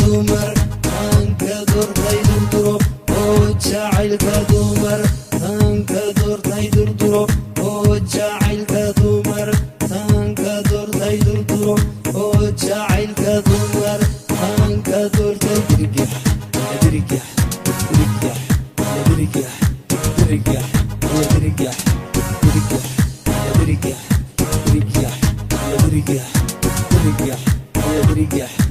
dumar hanka doortay durduro oo jacaylka dumar hanka doortay durduro oo jacaylka dumar hanka doortay durduro oo jacaylka dumar hanka doortay dirgax dirgax dirgax dirgax dirgax dirgax dirgax dirgax dirgax dirgax dirgax dirgax